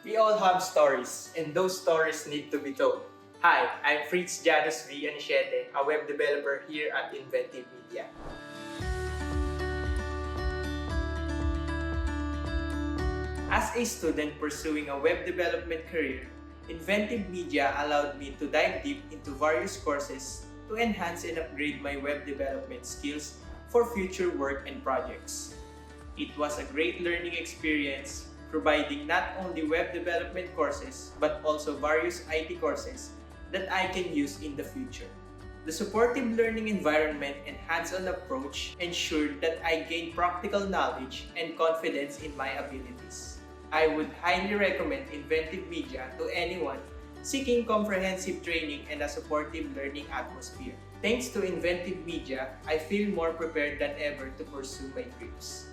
We all have stories, and those stories need to be told. Hi, I'm Fritz Jannus Aniciete, a web developer here at Inventive Media. As a student pursuing a web development career, Inventive Media allowed me to dive deep into various courses to enhance and upgrade my web development skills for future work and projects. It was a great learning experience, providing not only web development courses but also various IT courses that I can use in the future. The supportive learning environment and hands-on approach ensured that I gained practical knowledge and confidence in my abilities. I would highly recommend Inventive Media to anyone seeking comprehensive training and a supportive learning atmosphere. Thanks to Inventive Media, I feel more prepared than ever to pursue my dreams.